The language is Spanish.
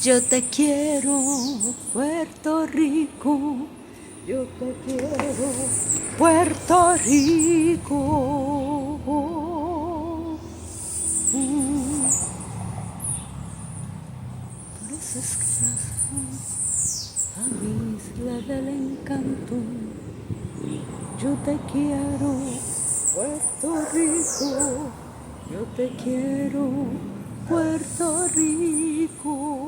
Yo te quiero, Puerto Rico. Yo te quiero, Puerto Rico. Por esa es razón, a mi isla del encanto. Yo te quiero, Puerto Rico. Yo te quiero, Puerto Rico.